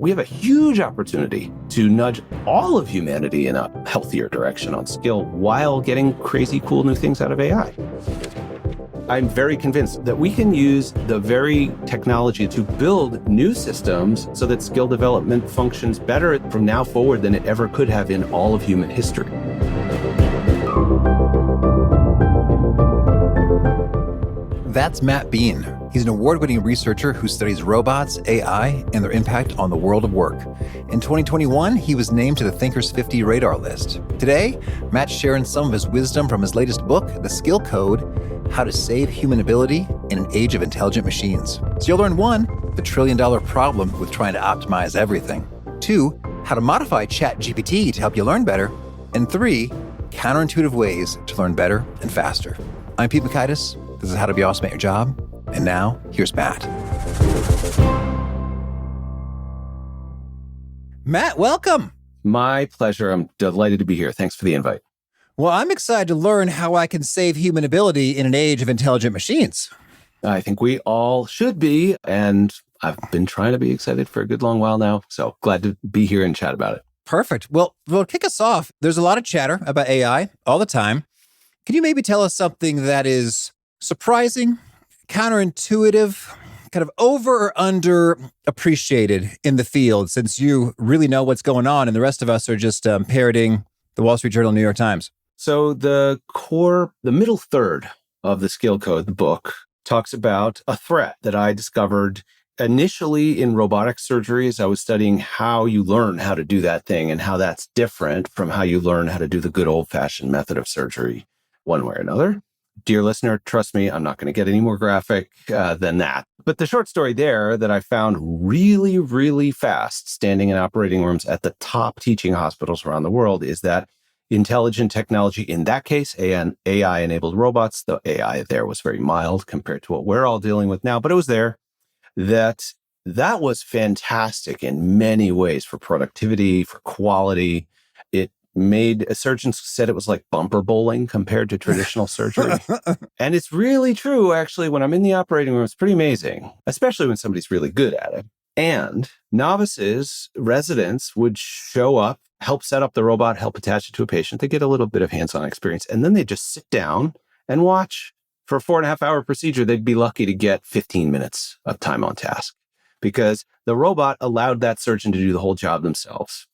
we have a huge opportunity to nudge all of humanity in a healthier direction on skill while getting crazy cool new things out of AI. I'm very convinced that we can use the very technology to build new systems so that skill development functions better from now forward than it ever could have in all of human history. That's Matt Beane. He's an award-winning researcher who studies robots, AI, and their impact on the world of work. In 2021, he was named to the Thinkers50 Radar list. Today, Matt's sharing some of his wisdom from his latest book, The Skill Code: How to Save Human Ability in an Age of Intelligent Machines. So you'll learn 1, the trillion-dollar problem with trying to optimize everything. 2, how to modify ChatGPT to help you learn better. And 3, counterintuitive ways to learn better and faster. I'm Pete Hiatus. This is How to Be Awesome at Your Job. And now, here's Matt. Matt, welcome. My pleasure. I'm delighted to be here. Thanks for the invite. Well, I'm excited to learn how I can save human ability in an age of intelligent machines. I think we all should be, and I've been trying to be excited for a good long while now, so glad to be here and chat about it. Perfect. Well, kick us off. There's a lot of chatter about AI all the time. Can you maybe tell us something that is surprising, counterintuitive, kind of over or under appreciated in the field, since you really know what's going on and the rest of us are just parroting the Wall Street Journal, New York Times? So the middle third of the Skill Code, the book, talks about a threat that I discovered initially in robotic surgeries. I was studying how you learn how to do that thing and how that's different from how you learn how to do the good old-fashioned method of surgery one way or another. Dear listener, trust me, I'm not going to get any more graphic than that. But the short story there that I found really, really fast standing in operating rooms at the top teaching hospitals around the world is that intelligent technology, in that case, AI-enabled robots, the AI there was very mild compared to what we're all dealing with now, but it was there, that was fantastic in many ways for productivity, for quality. It made surgeons said it was like bumper bowling compared to traditional surgery. And it's really true, actually. When I'm in the operating room, it's pretty amazing, especially when somebody's really good at it. And novices, residents would show up, help set up the robot, help attach it to a patient. They get a little bit of hands-on experience, and then they just sit down and watch. For a 4.5-hour procedure, they'd be lucky to get 15 minutes of time on task because the robot allowed that surgeon to do the whole job themselves.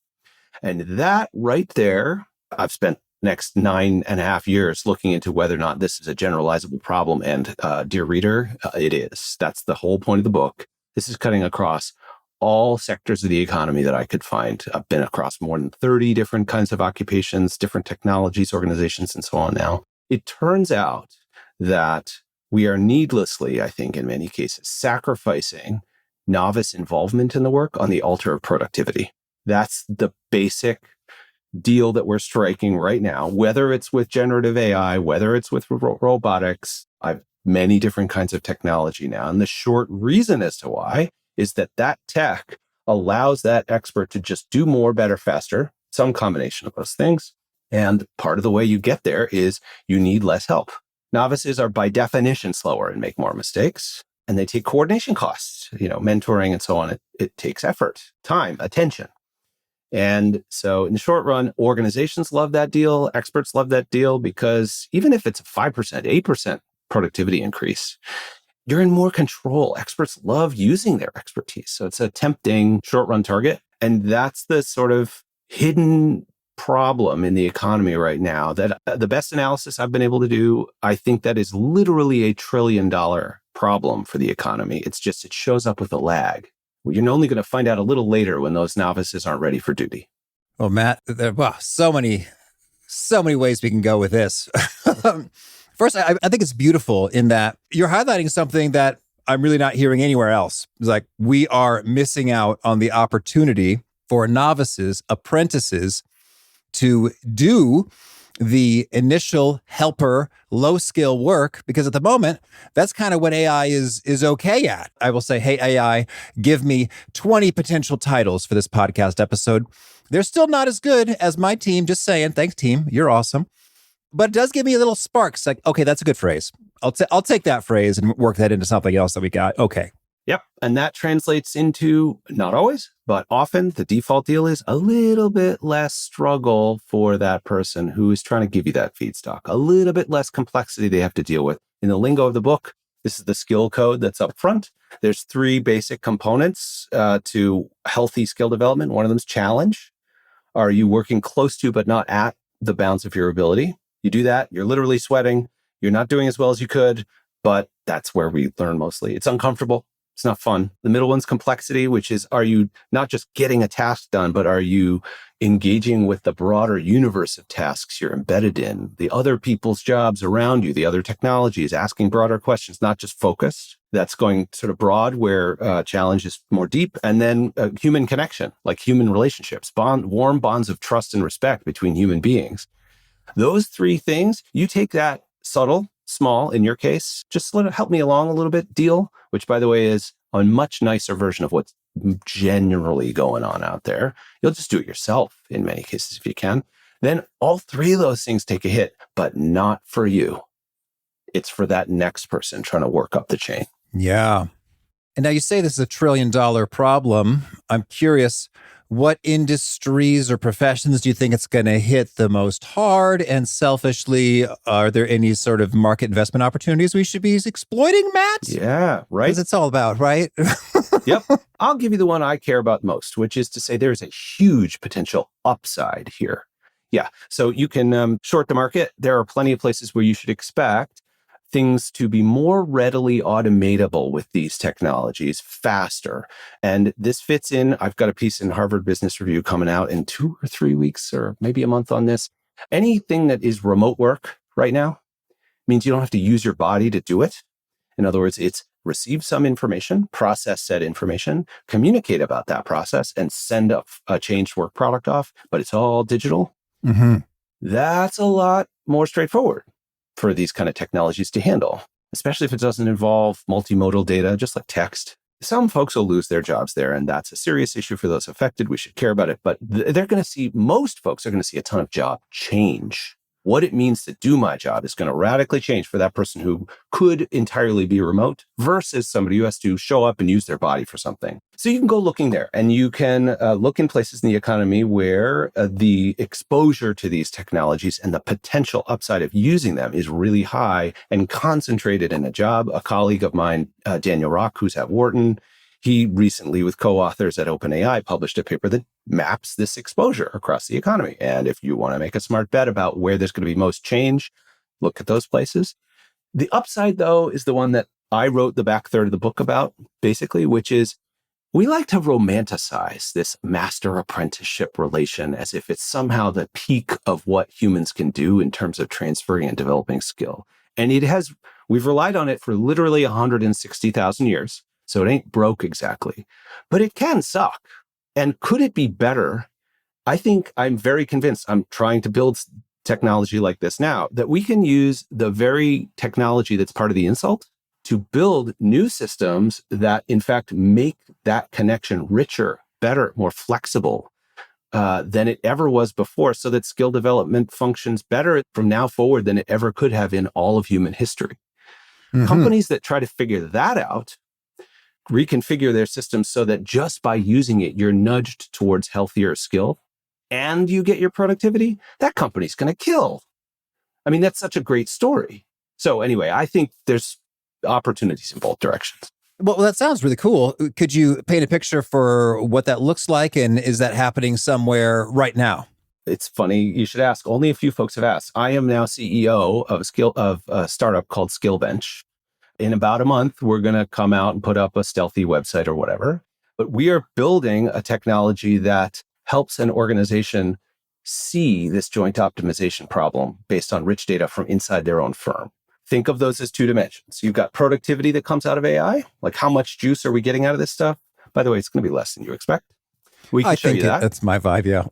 And that right there, I've spent next 9.5 years looking into whether or not this is a generalizable problem. And dear reader, it is. That's the whole point of the book. This is cutting across all sectors of the economy that I could find. I've been across more than 30 different kinds of occupations, different technologies, organizations, and so on now. It turns out that we are needlessly, I think, in many cases, sacrificing novice involvement in the work on the altar of productivity. That's the basic deal that we're striking right now, whether it's with generative AI, whether it's with robotics. I've many different kinds of technology now. And the short reason as to why is that tech allows that expert to just do more, better, faster, some combination of those things. And part of the way you get there is you need less help. Novices are by definition slower and make more mistakes. And they take coordination costs, mentoring and so on. It takes effort, time, attention. And so in the short run, organizations love that deal. Experts love that deal because even if it's a 5%, 8% productivity increase, you're in more control. Experts love using their expertise. So it's a tempting short run target. And that's the sort of hidden problem in the economy right now that the best analysis I've been able to do, I think that is literally $1 trillion problem for the economy. It shows up with a lag. You're only going to find out a little later when those novices aren't ready for duty. Well, Matt, there are so many ways we can go with this. First, I think it's beautiful in that you're highlighting something that I'm really not hearing anywhere else. It's like we are missing out on the opportunity for novices, apprentices, to do the initial helper, low skill work, because at the moment, that's kind of what AI is okay at. I will say, hey, AI, give me 20 potential titles for this podcast episode. They're still not as good as my team, just saying. Thanks, team. You're awesome. But it does give me a little sparks like, okay, that's a good phrase. I'll take that phrase and work that into something else that we got. Okay. Yep. And that translates into, not always, but often the default deal is a little bit less struggle for that person who is trying to give you that feedstock, a little bit less complexity they have to deal with. In the lingo of the book, this is the skill code that's up front. There's three basic components to healthy skill development. One of them is challenge. Are you working close to, but not at the bounds of your ability? You do that, you're literally sweating. You're not doing as well as you could, but that's where we learn mostly. It's uncomfortable. It's not fun. The middle one's complexity, which is, are you not just getting a task done, but are you engaging with the broader universe of tasks you're embedded in, the other people's jobs around you, the other technologies, asking broader questions, not just focused. That's going sort of broad, where challenge is more deep. And then human connection, like human relationships, warm bonds of trust and respect between human beings. Those three things, you take that subtle, small, in your case, just let it help me along a little bit deal, which, by the way, is a much nicer version of what's generally going on out there. You'll just do it yourself in many cases if you can. Then all three of those things take a hit, but not for you. It's for that next person trying to work up the chain. Yeah. And now you say this is $1 trillion problem. I'm curious, what industries or professions do you think it's going to hit the most hard? And selfishly, are there any sort of market investment opportunities we should be exploiting, Matt? Yeah, right. Because it's all about, right? Yep. I'll give you the one I care about most, which is to say there's a huge potential upside here. Yeah. So you can short the market. There are plenty of places where you should expect things to be more readily automatable with these technologies faster. And this fits in. I've got a piece in Harvard Business Review coming out in 2 or 3 weeks or maybe a month on this. Anything that is remote work right now means you don't have to use your body to do it. In other words, it's receive some information, process said information, communicate about that process, and send a changed work product off, but it's all digital. Mm-hmm. That's a lot more straightforward for these kind of technologies to handle, especially if it doesn't involve multimodal data, just like text. Some folks will lose their jobs there, and that's a serious issue for those affected. We should care about it, but most folks are going to see a ton of job change. What it means to do my job is going to radically change for that person who could entirely be remote versus somebody who has to show up and use their body for something. So you can go looking there, and you can look in places in the economy where the exposure to these technologies and the potential upside of using them is really high and concentrated in a job. A colleague of mine, Daniel Rock, who's at Wharton, he recently, with co-authors at OpenAI, published a paper that maps this exposure across the economy. And if you want to make a smart bet about where there's going to be most change, look at those places. The upside, though, is the one that I wrote the back third of the book about, basically, which is we like to romanticize this master apprenticeship relation as if it's somehow the peak of what humans can do in terms of transferring and developing skill. And we've relied on it for literally 160,000 years. So it ain't broke exactly, but it can suck. And could it be better? I'm very convinced, I'm trying to build technology like this now, that we can use the very technology that's part of the insult to build new systems that in fact make that connection richer, better, more flexible than it ever was before, so that skill development functions better from now forward than it ever could have in all of human history. Mm-hmm. Companies that try to figure that out reconfigure their systems so that just by using it, you're nudged towards healthier skill and you get your productivity, that company's going to kill. I mean, that's such a great story. So anyway, I think there's opportunities in both directions. Well, that sounds really cool. Could you paint a picture for what that looks like? And is that happening somewhere right now? It's funny you should ask. Only a few folks have asked. I am now CEO of a startup called Skillbench. In about a month, we're going to come out and put up a stealthy website or whatever. But we are building a technology that helps an organization see this joint optimization problem based on rich data from inside their own firm. Think of those as two dimensions. You've got productivity that comes out of AI. Like, how much juice are we getting out of this stuff? By the way, it's going to be less than you expect. We can show you that. That's my vibe, yeah.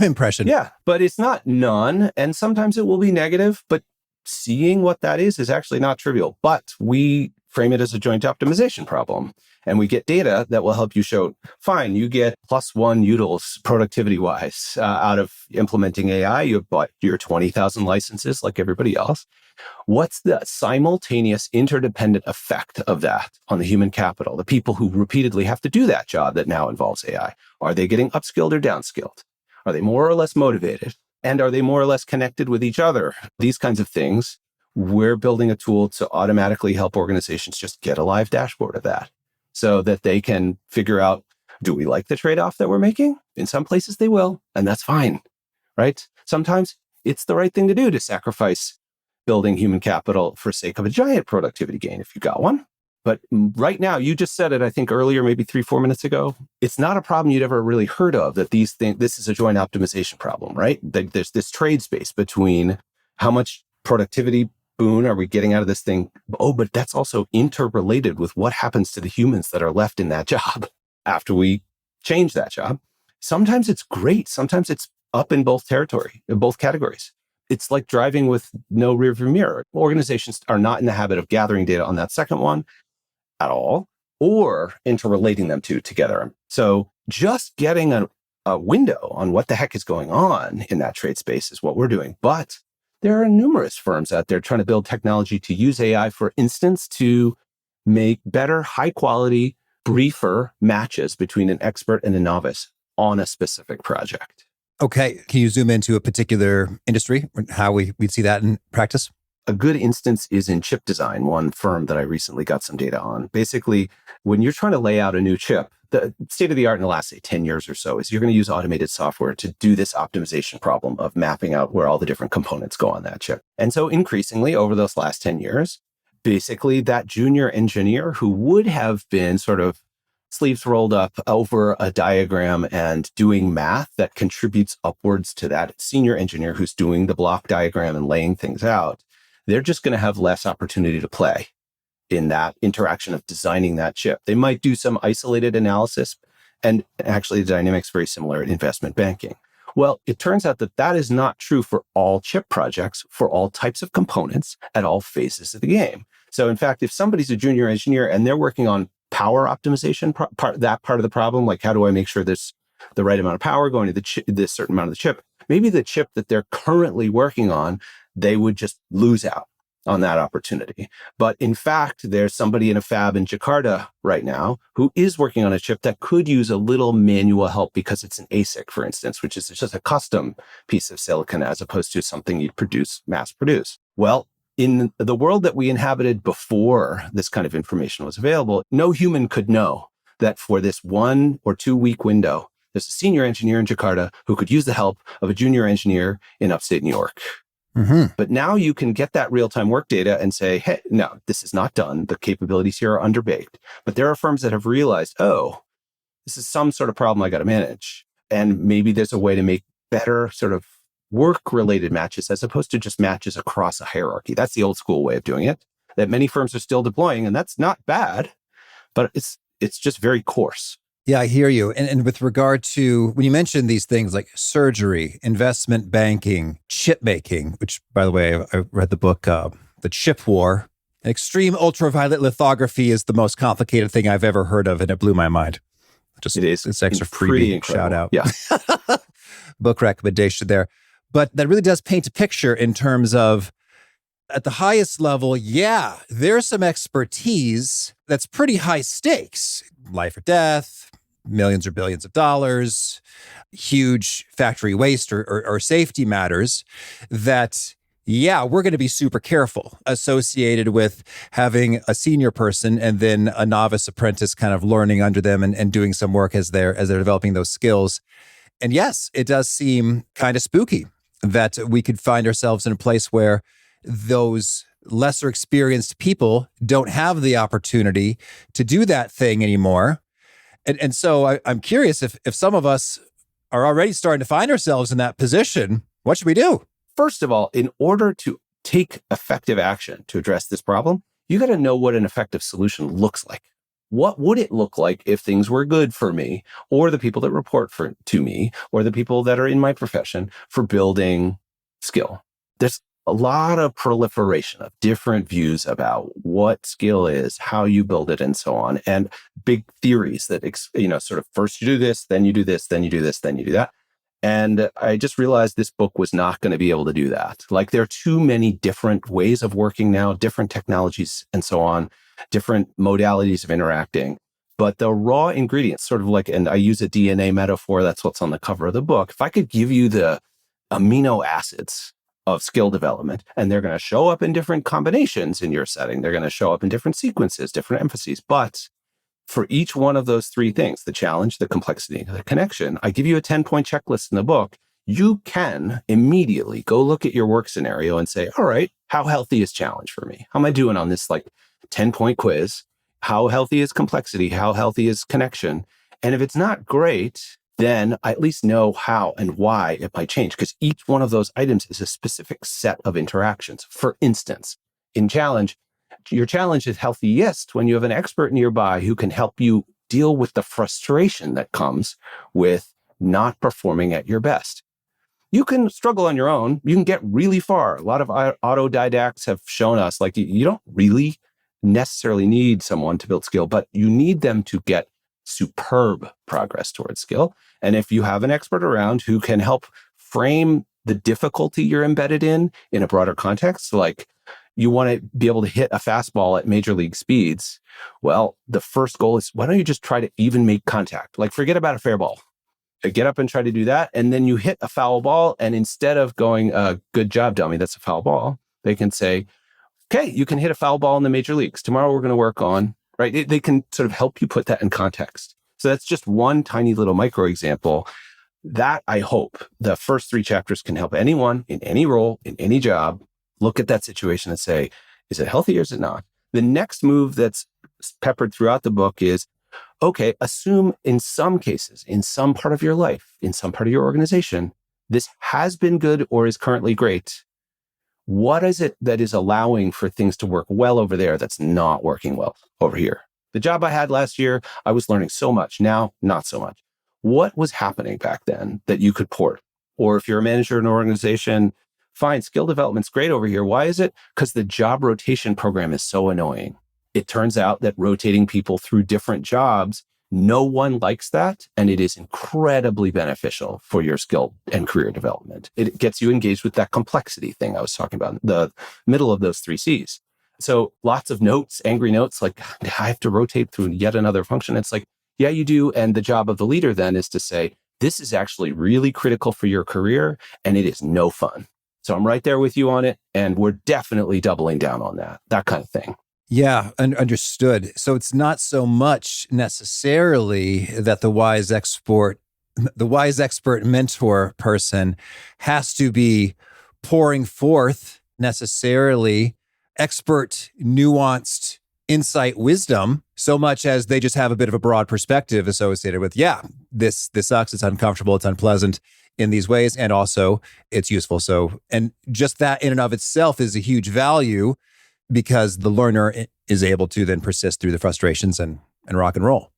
Impression. Yeah, but it's not none. And sometimes it will be negative, but seeing what that is actually not trivial. But we frame it as a joint optimization problem. And we get data that will help you show, fine, you get +1 utils productivity-wise out of implementing AI. You have bought your 20,000 licenses like everybody else. What's the simultaneous interdependent effect of that on the human capital, the people who repeatedly have to do that job that now involves AI? Are they getting upskilled or downskilled? Are they more or less motivated? And are they more or less connected with each other? These kinds of things. We're building a tool to automatically help organizations just get a live dashboard of that so that they can figure out, do we like the trade-off that we're making? In some places they will, and that's fine, right? Sometimes it's the right thing to do to sacrifice building human capital for sake of a giant productivity gain if you got one. But right now, you just said it, I think earlier, maybe 3-4 minutes ago, it's not a problem you'd ever really heard of, that these things, this is a joint optimization problem, right? There's this trade space between how much productivity boon are we getting out of this thing? Oh, but that's also interrelated with what happens to the humans that are left in that job after we change that job. Sometimes it's great. Sometimes it's up in both categories. It's like driving with no rearview mirror. Organizations are not in the habit of gathering data on that second one at all, or interrelating them together. So just getting a window on what the heck is going on in that trade space is what we're doing. But there are numerous firms out there trying to build technology to use AI, for instance, to make better, high quality, briefer matches between an expert and a novice on a specific project. Okay. Can you zoom into a particular industry, how we'd see that in practice? A good instance is in chip design, one firm that I recently got some data on. Basically, when you're trying to lay out a new chip, the state of the art in the last, say, 10 years or so is you're going to use automated software to do this optimization problem of mapping out where all the different components go on that chip. And so increasingly over those last 10 years, basically that junior engineer who would have been sort of sleeves rolled up over a diagram and doing math that contributes upwards to that senior engineer who's doing the block diagram and laying things out, they're just going to have less opportunity to play in that interaction of designing that chip. They might do some isolated analysis, and actually the dynamics very similar in investment banking. Well, it turns out that that is not true for all chip projects, for all types of components at all phases of the game. So in fact, if somebody's a junior engineer and they're working on power optimization, that part of the problem, like how do I make sure there's the right amount of power going to this certain amount of the chip, maybe the chip that they're currently working on, they would just lose out on that opportunity. But in fact, there's somebody in a fab in Jakarta right now who is working on a chip that could use a little manual help because it's an ASIC, for instance, which is just a custom piece of silicon as opposed to something you'd mass produce. Well, in the world that we inhabited before this kind of information was available, no human could know that for this 1 or 2 week window, there's a senior engineer in Jakarta who could use the help of a junior engineer in upstate New York. Mm-hmm. But now you can get that real-time work data and say, hey, no, this is not done. The capabilities here are underbaked. But there are firms that have realized, oh, this is some sort of problem I got to manage. And maybe there's a way to make better sort of work-related matches as opposed to just matches across a hierarchy. That's the old school way of doing it that many firms are still deploying. And that's not bad, but it's just very coarse. Yeah, I hear you. And with regard to when you mentioned these things like surgery, investment banking, chip making, which, by the way, I read the book, The Chip War. Extreme ultraviolet lithography is the most complicated thing I've ever heard of, and it blew my mind. Just it is. It's extra freebie shout out. Yeah. Book recommendation there. But that really does paint a picture in terms of at the highest level, yeah, there's some expertise that's pretty high stakes, life or death, millions or billions of dollars, huge factory waste or safety matters that, yeah, we're going to be super careful associated with having a senior person and then a novice apprentice kind of learning under them and doing some work as they're developing those skills. And yes, it does seem kind of spooky that we could find ourselves in a place where those lesser experienced people don't have the opportunity to do that thing anymore. And so I'm curious if some of us are already starting to find ourselves in that position, what should we do? First of all, in order to take effective action to address this problem, you got to know what an effective solution looks like. What would it look like if things were good for me or the people that report to me or the people that are in my profession for building skill? There's a lot of proliferation of different views about what skill is, how you build it, and so on. And big theories that, sort of first you do this, then you do this, then you do this, then you do that. And I just realized this book was not going to be able to do that. Like there are too many different ways of working now, different technologies and so on, different modalities of interacting. But the raw ingredients, sort of like, and I use a DNA metaphor, that's what's on the cover of the book. If I could give you the amino acids of skill development, and they're going to show up in different combinations in your setting, they're going to show up in different sequences, different emphases. But for each one of those three things, the challenge, the complexity, the connection, I give you a 10-point checklist in the book. You can immediately go look at your work scenario and say, all right, how healthy is challenge for me? How am I doing on this 10-point quiz? How healthy is complexity? How healthy is connection? And if it's not great, then I at least know how and why it might change, because each one of those items is a specific set of interactions. For instance, in challenge, your challenge is healthiest when you have an expert nearby who can help you deal with the frustration that comes with not performing at your best. You can struggle on your own. You can get really far. A lot of autodidacts have shown us you don't really necessarily need someone to build skill, but you need them to get superb progress towards skill. And if you have an expert around who can help frame the difficulty you're embedded in a broader context, like you want to be able to hit a fastball at major league speeds. Well, the first goal is, why don't you just try to even make contact? Forget about a fair ball. Get up and try to do that. And then you hit a foul ball. And instead of going, good job, dummy, that's a foul ball, they can say, okay, you can hit a foul ball in the major leagues. Tomorrow we're going to work on, right? They can sort of help you put that in context. So that's just one tiny little micro example that I hope the first 3 chapters can help anyone in any role, in any job, look at that situation and say, is it healthy or is it not? The next move that's peppered throughout the book is, okay, assume in some cases, in some part of your life, in some part of your organization, this has been good or is currently great. What is it that is allowing for things to work well over there that's not working well over here? The job I had last year, I was learning so much. Now, not so much. What was happening back then that you could port? Or if you're a manager in an organization, fine, skill development's great over here. Why is it? Because the job rotation program is so annoying. It turns out that rotating people through different jobs, no one likes that. And it is incredibly beneficial for your skill and career development. It gets you engaged with that complexity thing I was talking about, the middle of those 3 C's. So lots of notes, angry notes, I have to rotate through yet another function. It's yeah, you do. And the job of the leader then is to say, this is actually really critical for your career and it is no fun. So I'm right there with you on it. And we're definitely doubling down on that kind of thing. Yeah, understood. So it's not so much necessarily that the wise expert mentor person has to be pouring forth necessarily expert, nuanced insight, wisdom, so much as they just have a bit of a broad perspective associated with, this sucks, it's uncomfortable, it's unpleasant in these ways, and also it's useful. So, and just that in and of itself is a huge value, because the learner is able to then persist through the frustrations and rock and roll.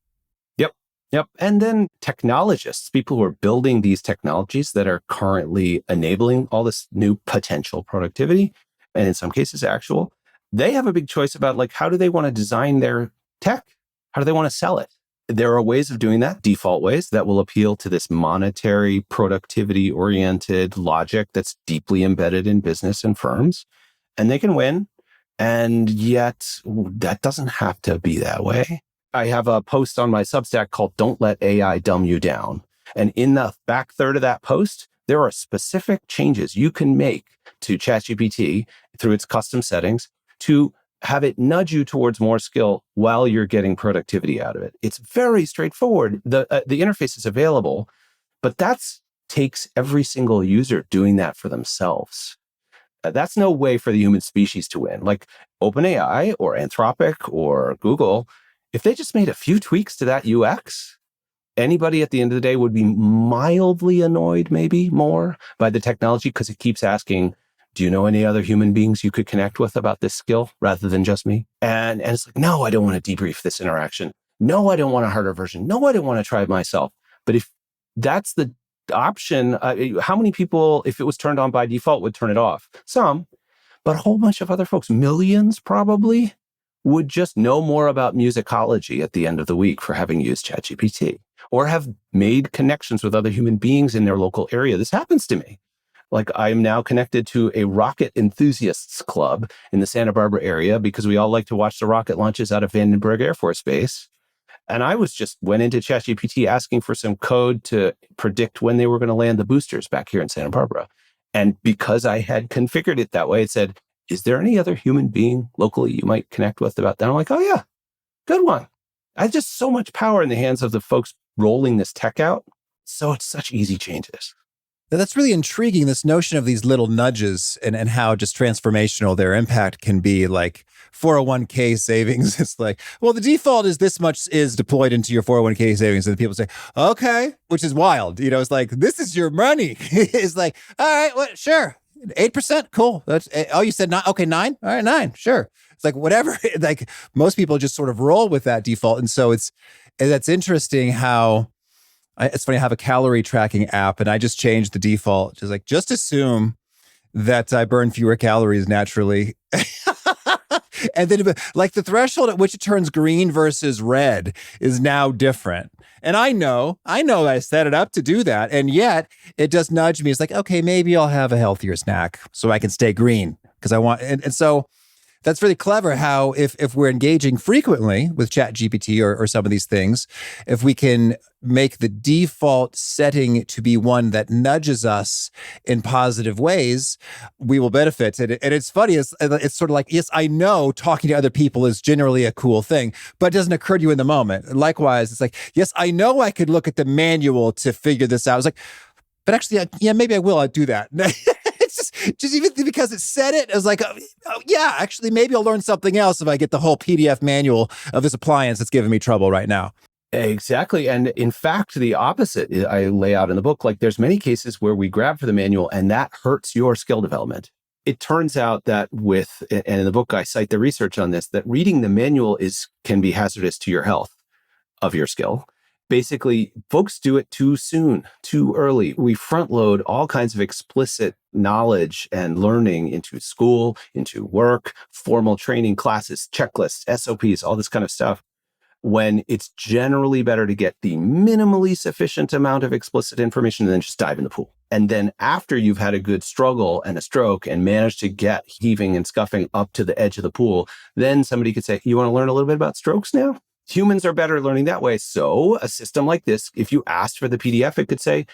Yep. And then technologists, people who are building these technologies that are currently enabling all this new potential productivity, and in some cases actual, they have a big choice about how do they want to design their tech? How do they want to sell it? There are ways of doing that, default ways that will appeal to this monetary, productivity-oriented logic that's deeply embedded in business and firms, and they can win. And yet that doesn't have to be that way. I have a post on my Substack called Don't Let AI Dumb You Down. And in the back third of that post, there are specific changes you can make to ChatGPT through its custom settings to have it nudge you towards more skill while you're getting productivity out of it. It's very straightforward. The interface is available, but that takes every single user doing that for themselves. That's no way for the human species to win. OpenAI or Anthropic or Google, if they just made a few tweaks to that UX, anybody at the end of the day would be mildly annoyed, maybe more, by the technology, because it keeps asking, do you know any other human beings you could connect with about this skill rather than just me? And it's no, I don't want to debrief this interaction. No, I don't want a harder version. No, I don't want to try it myself. But if that's the option, how many people, if it was turned on by default, would turn it off? Some. but a whole bunch of other folks, millions probably, would just know more about musicology at the end of the week for having used ChatGPT or have made connections with other human beings in their local area. This happens to me. Like I'm now connected to a rocket enthusiasts club in the Santa Barbara area because we all like to watch the rocket launches out of Vandenberg Air Force Base. And I went into ChatGPT asking for some code to predict when they were going to land the boosters back here in Santa Barbara. And because I had configured it that way, it said, is there any other human being locally you might connect with about that? I'm like, oh yeah, good one. I have just so much power in the hands of the folks rolling this tech out. So it's such easy changes. That's really intriguing, this notion of these little nudges and how just transformational their impact can be. Like 401k savings, it's like, well, the default is this much is deployed into your 401k savings. And people say, okay, which is wild. It's like, this is your money. It's like, all right, well, sure. 8%, cool. That's, oh, you said 9? Okay, 9? All right, 9, sure. It's like, whatever. Like most people just sort of roll with that default. And so that's interesting how, it's funny, I have a calorie tracking app and I just changed the default. Just assume that I burn fewer calories naturally. And then like the threshold at which it turns green versus red is now different. And I know I set it up to do that. And yet it does nudge me. It's like, okay, maybe I'll have a healthier snack so I can stay green because I want, and so that's really clever how if we're engaging frequently with ChatGPT or some of these things, if we can make the default setting to be one that nudges us in positive ways, we will benefit. And it's funny, it's sort of like, yes, I know talking to other people is generally a cool thing, but it doesn't occur to you in the moment. Likewise, it's like, yes, I know I could look at the manual to figure this out. I was like, but actually, yeah, maybe I will. I'll do that. It's just even because it said it, I was like, oh, yeah, actually, maybe I'll learn something else if I get the whole PDF manual of this appliance that's giving me trouble right now. Exactly. And in fact, the opposite I lay out in the book. Like there's many cases where we grab for the manual and that hurts your skill development. It turns out that and in the book, I cite the research on this, that reading the manual can be hazardous to your health of your skill. Basically, folks do it too soon, too early. We front load all kinds of explicit knowledge and learning into school, into work, formal training classes, checklists, SOPs, all this kind of stuff, when it's generally better to get the minimally sufficient amount of explicit information and then just dive in the pool. And then after you've had a good struggle and a stroke and managed to get heaving and scuffing up to the edge of the pool, then somebody could say, you want to learn a little bit about strokes now? Humans are better at learning that way. So a system like this, if you asked for the PDF, it could say,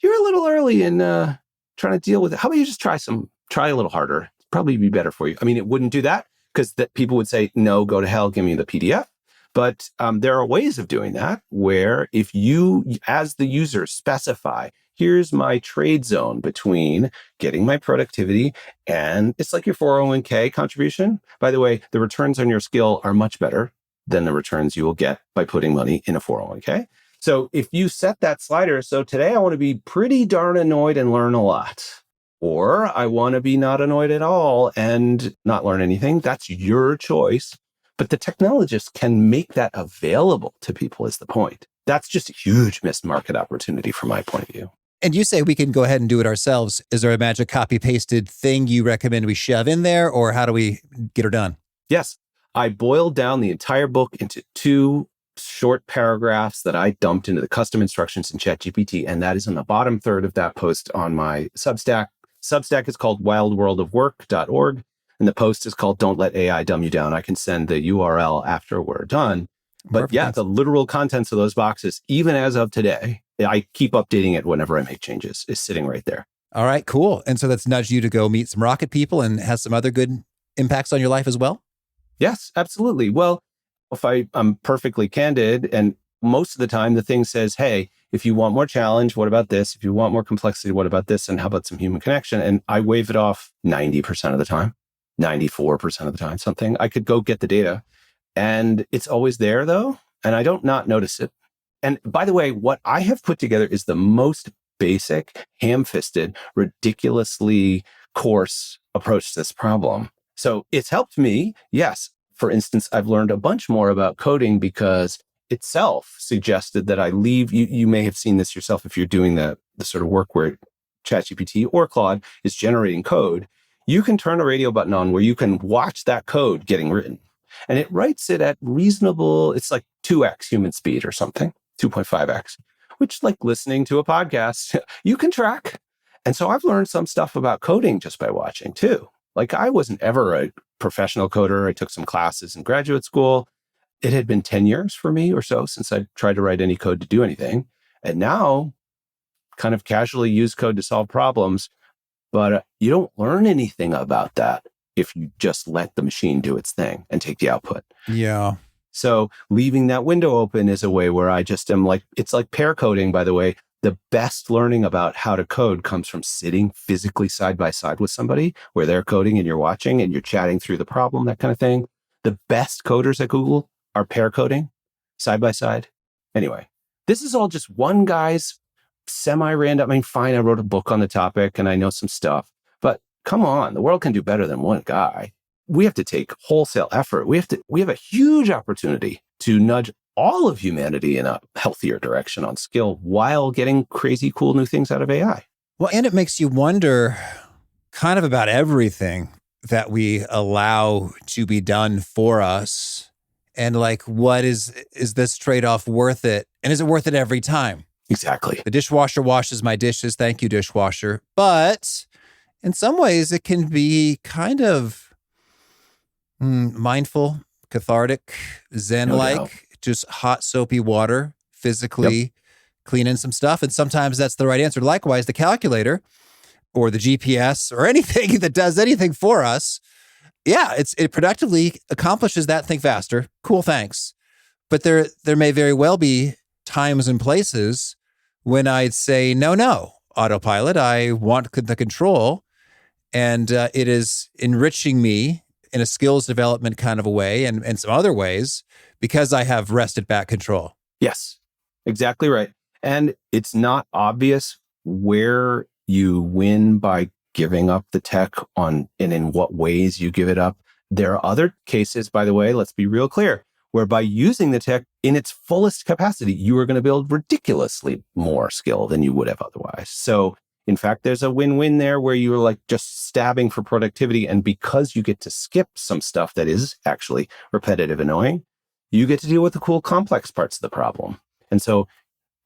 you're a little early in trying to deal with it. How about you just try a little harder? It'd probably be better for you. I mean, it wouldn't do that because people would say, no, go to hell, give me the PDF. But there are ways of doing that where if you, as the user, specify, here's my trade zone between getting my productivity and it's like your 401k contribution. By the way, the returns on your skill are much better than the returns you will get by putting money in a 401k. So if you set that slider, so today I want to be pretty darn annoyed and learn a lot, or I want to be not annoyed at all and not learn anything, that's your choice. But the technologists can make that available to people is the point. That's just a huge missed market opportunity from my point of view. And you say we can go ahead and do it ourselves. Is there a magic copy pasted thing you recommend we shove in there, or how do we get her done? Yes. I boiled down the entire book into 2 short paragraphs that I dumped into the custom instructions in ChatGPT, and that is in the bottom third of that post on my Substack. Substack is called wildworldofwork.org, and the post is called Don't Let AI Dumb You Down. I can send the URL after we're done. But Perfect. yeah, the literal contents of those boxes, even as of today, I keep updating it whenever I make changes, is sitting right there. All right, cool. And so that's nudged you to go meet some rocket people and has some other good impacts on your life as well? Yes, absolutely. Well, if I'm perfectly candid, and most of the time the thing says, hey, if you want more challenge, what about this? If you want more complexity, what about this? And how about some human connection? And I wave it off 90% of the time, 94% of the time, something. I could go get the data. And it's always there, though. And I don't not notice it. And by the way, what I have put together is the most basic, ham-fisted, ridiculously coarse approach to this problem. So it's helped me. Yes. For instance, I've learned a bunch more about coding because itself suggested that I leave. You may have seen this yourself if you're doing the sort of work where ChatGPT or Claude is generating code. You can turn a radio button on where you can watch that code getting written. And it writes it at reasonable, it's like 2x human speed or something, 2.5x, which, like listening to a podcast, you can track. And so I've learned some stuff about coding just by watching too. Like I wasn't ever a professional coder. I took some classes in graduate school. It had been 10 years for me or so since I tried to write any code to do anything. And now kind of casually use code to solve problems. But you don't learn anything about that if you just let the machine do its thing and take the output. Yeah. So leaving that window open is a way where I just am like, it's like pair coding, by the way. The best learning about how to code comes from sitting physically side by side with somebody where they're coding and you're watching and you're chatting through the problem, that kind of thing. The best coders at Google are pair coding side by side. Anyway, this is all just one guy's semi-random. I mean, fine, I wrote a book on the topic and I know some stuff, but come on, the world can do better than one guy. We have to take wholesale effort. We have a huge opportunity to nudge all of humanity in a healthier direction on skill while getting crazy cool new things out of AI. Well, and it makes you wonder kind of about everything that we allow to be done for us. And like, what is this trade-off worth it? And is it worth it every time? Exactly. The dishwasher washes my dishes. Thank you, dishwasher. But in some ways, it can be kind of mindful, cathartic, zen-like, No doubt. just hot, soapy water, physically cleaning some stuff. And sometimes that's the right answer. Likewise, the calculator or the GPS or anything that does anything for us, yeah, it productively accomplishes that thing faster. Cool, thanks. But there may very well be times and places when I'd say, no, autopilot, I want the control. And it is enriching me in a skills development kind of a way and some other ways because I have wrested back control. Yes, exactly right. And it's not obvious where you win by giving up the tech on and in what ways you give it up. There are other cases, by the way, let's be real clear, where by using the tech in its fullest capacity, you are going to build ridiculously more skill than you would have otherwise. So in fact, there's a win-win there where you're like just stabbing for productivity. And because you get to skip some stuff that is actually repetitive, annoying, you get to deal with the cool, complex parts of the problem. And so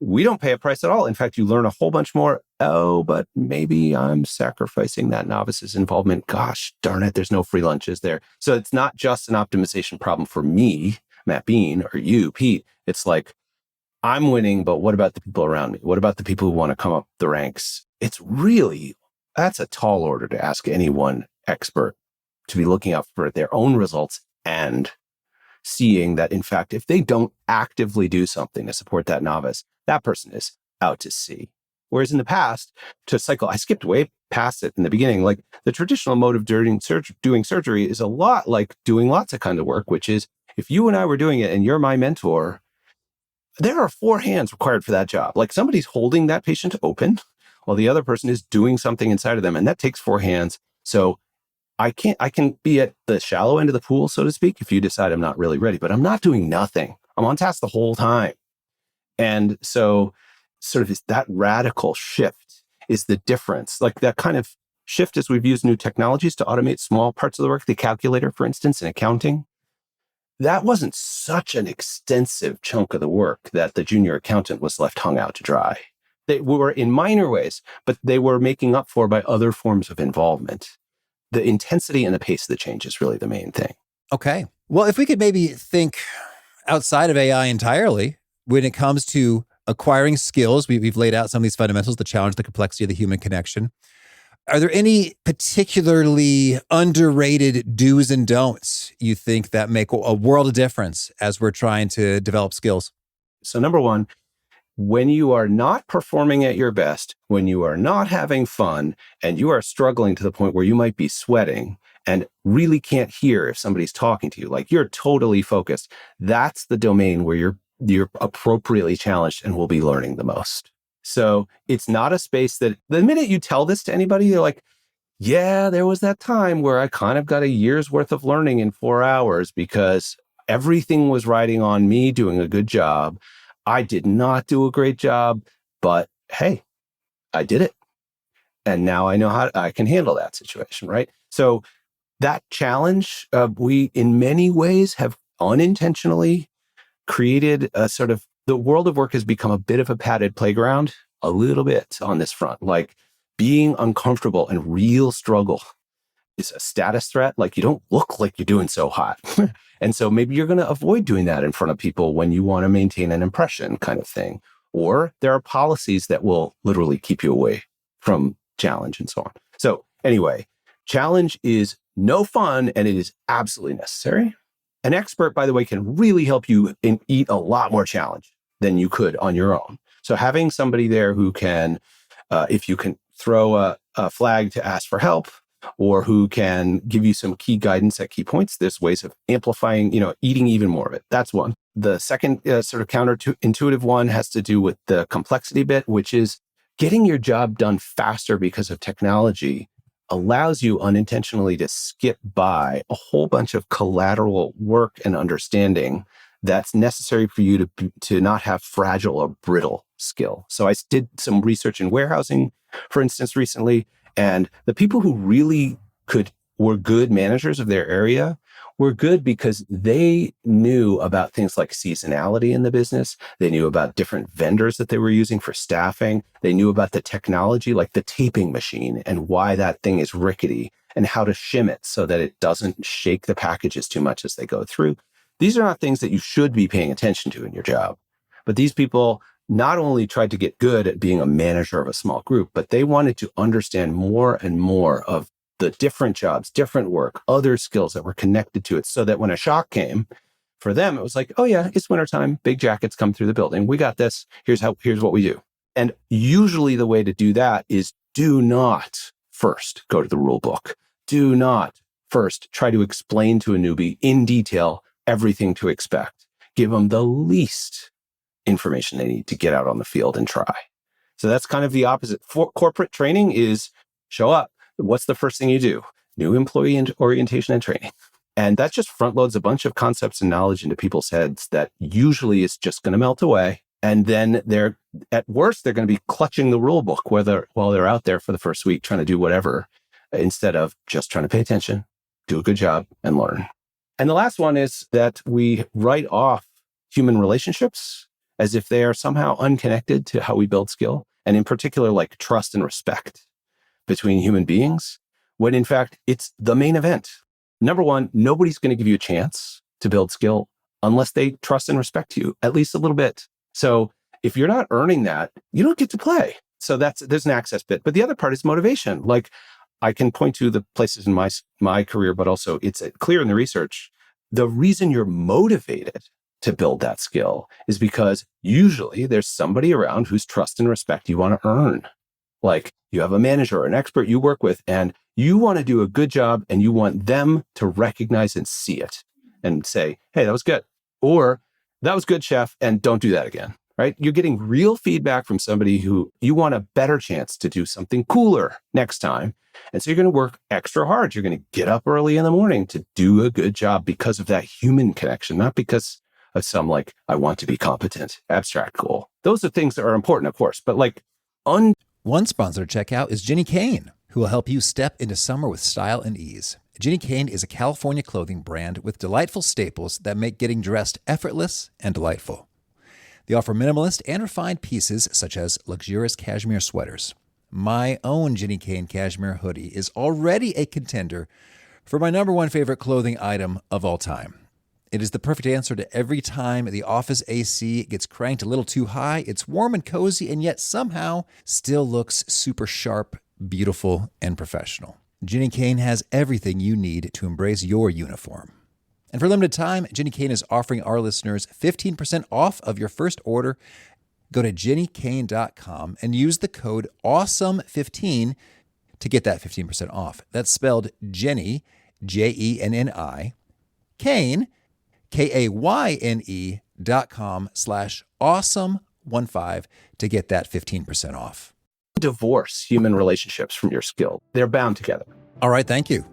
we don't pay a price at all. In fact, you learn a whole bunch more. Oh, but maybe I'm sacrificing that novice's involvement. Gosh, darn it, there's no free lunches there. So it's not just an optimization problem for me, Matt Beane, or you, Pete. It's like, I'm winning, but what about the people around me? What about the people who want to come up the ranks? It's really, that's a tall order to ask any one expert to be looking out for their own results and seeing that, in fact, if they don't actively do something to support that novice, that person is out to sea. Whereas in the past, to cycle, I skipped way past it in the beginning. Like the traditional mode of doing surgery is a lot like doing lots of kind of work, which is if you and I were doing it and you're my mentor, there are 4 hands required for that job. Like somebody's holding that patient open while the other person is doing something inside of them. And that takes 4 hands. So I can be at the shallow end of the pool, so to speak, if you decide I'm not really ready, but I'm not doing nothing. I'm on task the whole time. And so sort of that radical shift is the difference. Like that kind of shift as we've used new technologies to automate small parts of the work, the calculator, for instance, in accounting. That wasn't such an extensive chunk of the work that the junior accountant was left hung out to dry. They were in minor ways, but they were making up for by other forms of involvement. The intensity and the pace of the change is really the main thing. Okay. Well, if we could maybe think outside of AI entirely, when it comes to acquiring skills, we've laid out some of these fundamentals to challenge the complexity of the human connection. Are there any particularly underrated do's and don'ts you think that make a world of difference as we're trying to develop skills? So number one, when you are not performing at your best, when you are not having fun, and you are struggling to the point where you might be sweating and really can't hear if somebody's talking to you, like you're totally focused, that's the domain where you're appropriately challenged and will be learning the most. So it's not a space that the minute you tell this to anybody, they're like, yeah, there was that time where I kind of got a year's worth of learning in 4 hours because everything was riding on me doing a good job. I did not do a great job, but hey, I did it. And now I know how I can handle that situation, right? So that challenge, we in many ways have unintentionally created a sort of, the world of work has become a bit of a padded playground, a little bit on this front. Like being uncomfortable and real struggle is a status threat. Like you don't look like you're doing so hot. And so maybe you're going to avoid doing that in front of people when you want to maintain an impression kind of thing. Or there are policies that will literally keep you away from challenge and so on. So anyway, challenge is no fun and it is absolutely necessary. An expert, by the way, can really help you eat a lot more challenge than you could on your own. So having somebody there who can, if you can throw a flag to ask for help, or who can give you some key guidance at key points, there's ways of amplifying, eating even more of it. That's one. The second sort of counterintuitive one has to do with the complexity bit, which is getting your job done faster because of technology allows you unintentionally to skip by a whole bunch of collateral work and understanding that's necessary for you to not have fragile or brittle skill. So I did some research in warehousing, for instance, recently, and the people who really were good managers of their area were good because they knew about things like seasonality in the business. They knew about different vendors that they were using for staffing. They knew about the technology, like the taping machine and why that thing is rickety and how to shim it so that it doesn't shake the packages too much as they go through. These are not things that you should be paying attention to in your job. But these people not only tried to get good at being a manager of a small group, but they wanted to understand more and more of the different jobs, different work, other skills that were connected to it, so that when a shock came, for them, it was like, oh yeah, it's wintertime, big jackets come through the building. We got this. Here's what we do. And usually the way to do that is do not first go to the rule book. Do not first try to explain to a newbie in detail everything to expect. Give them the least information they need to get out on the field and try. So that's kind of the opposite. For corporate training is show up. What's the first thing you do? New employee orientation and training. And that just front loads a bunch of concepts and knowledge into people's heads that usually is just going to melt away. And then at worst, they're going to be clutching the rule book while they're out there for the first week trying to do whatever, instead of just trying to pay attention, do a good job, and learn. And the last one is that we write off human relationships as if they are somehow unconnected to how we build skill, and in particular, like trust and respect between human beings, when in fact, it's the main event. Number one, nobody's going to give you a chance to build skill unless they trust and respect you, at least a little bit. So if you're not earning that, you don't get to play. So there's an access bit. But the other part is motivation. Like I can point to the places in my career, but also it's clear in the research. The reason you're motivated to build that skill is because usually there's somebody around whose trust and respect you want to earn. Like you have a manager or an expert you work with and you want to do a good job and you want them to recognize and see it and say, hey, that was good. Or that was good, chef, and don't do that again, right? You're getting real feedback from somebody who you want a better chance to do something cooler next time. And so you're going to work extra hard. You're going to get up early in the morning to do a good job because of that human connection, not because of some like, I want to be competent, abstract goal. Those are things that are important, of course, but like One sponsor to check out is Ginny Kane, who will help you step into summer with style and ease. Ginny Kane is a California clothing brand with delightful staples that make getting dressed effortless and delightful. They offer minimalist and refined pieces such as luxurious cashmere sweaters. My own Ginny Kane cashmere hoodie is already a contender for my number one favorite clothing item of all time. It is the perfect answer to every time the office AC gets cranked a little too high. It's warm and cozy and yet somehow still looks super sharp, beautiful, and professional. Ginny Kane has everything you need to embrace your uniform. And for a limited time, Ginny Kane is offering our listeners 15% off of your first order. Go to jennykane.com and use the code AWESOME15 to get that 15% off. That's spelled Jenny, Jenni, Kane, KAYNE.com/awesome15 to get that 15% off. divorce human relationships from your skill. They're bound together. All right, thank you.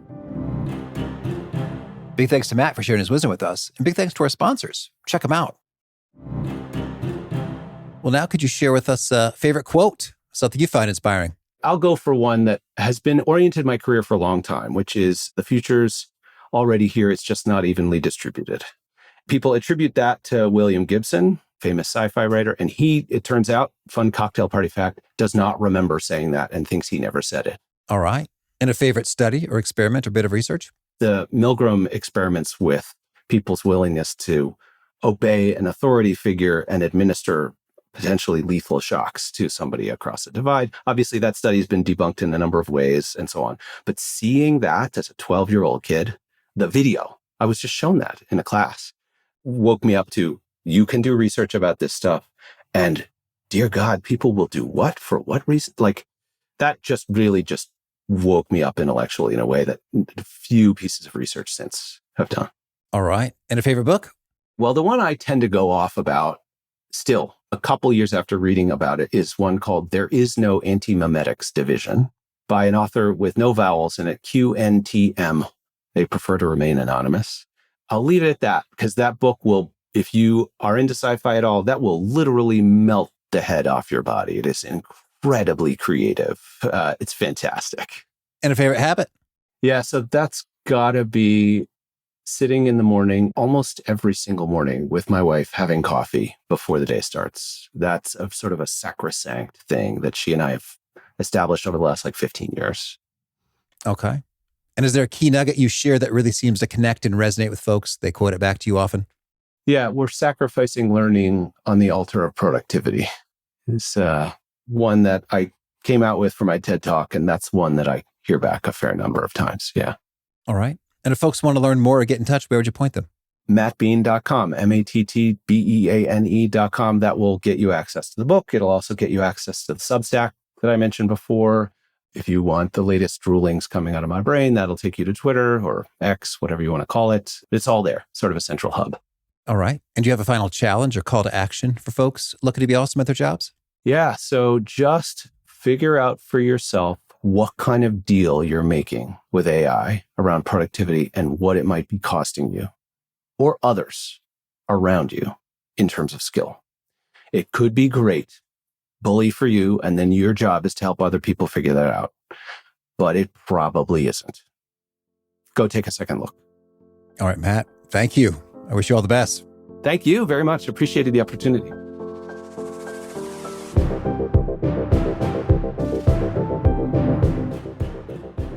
Big thanks to Matt for sharing his wisdom with us, and big thanks to our sponsors. Check them out. Well, now could you share with us a favorite quote, something you find inspiring? I'll go for one that has been oriented my career for a long time, which is the future's already here. It's just not evenly distributed. People attribute that to William Gibson, famous sci-fi writer. And he, it turns out, fun cocktail party fact, does not remember saying that and thinks he never said it. All right. And a favorite study or experiment or bit of research? The Milgram experiments with people's willingness to obey an authority figure and administer potentially lethal shocks to somebody across a divide. Obviously, that study has been debunked in a number of ways and so on. But seeing that as a 12-year-old kid, the video, I was just shown that in a class, woke me up to, you can do research about this stuff. And dear God, people will do what? For what reason? Like, that just really just woke me up intellectually in a way that few pieces of research since have done. All right. And a favorite book? Well, the one I tend to go off about still a couple years after reading about it is one called There Is No Anti-Memetics Division by an author with no vowels in it, QNTM. They prefer to remain anonymous. I'll leave it at that because that book will, if you are into sci-fi at all, that will literally melt the head off your body. It is incredibly creative. It's fantastic. And a favorite habit? Yeah, so that's got to be sitting in the morning, almost every single morning with my wife, having coffee before the day starts. That's a sort of a sacrosanct thing that she and I have established over the last 15 years. Okay. And is there a key nugget you share that really seems to connect and resonate with folks? They quote it back to you often. Yeah, we're sacrificing learning on the altar of productivity. It's one that I came out with for my TED Talk, and that's one that I hear back a fair number of times. Yeah. All right. And if folks want to learn more or get in touch, where would you point them? mattbeane.com, mattbeane.com. That will get you access to the book. It'll also get you access to the Substack that I mentioned before. If you want the latest droolings coming out of my brain, that'll take you to Twitter or X, whatever you want to call it. It's all there, sort of a central hub. All right. And do you have a final challenge or call to action for folks looking to be awesome at their jobs? Yeah. So just figure out for yourself what kind of deal you're making with AI around productivity and what it might be costing you or others around you in terms of skill. It could be great, bully for you, and then your job is to help other people figure that out. But it probably isn't. Go take a second look. All right, Matt. Thank you. I wish you all the best. Thank you very much. Appreciated the opportunity.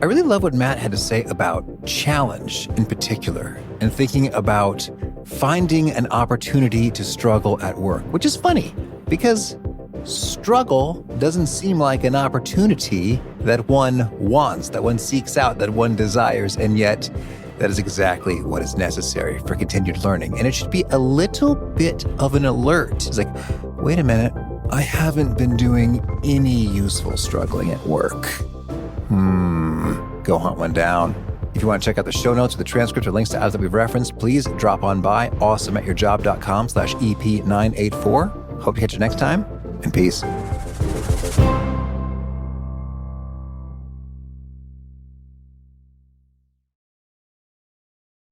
I really love what Matt had to say about challenge in particular and thinking about finding an opportunity to struggle at work, which is funny because struggle doesn't seem like an opportunity that one wants, that one seeks out, that one desires, and yet that is exactly what is necessary for continued learning. And it should be a little bit of an alert. It's like, wait a minute, I haven't been doing any useful struggling at work. Go hunt one down. If you want to check out the show notes or the transcript or links to ads that we've referenced, please drop on by awesomeatyourjob.com/EP984. Hope to catch you next time, and peace.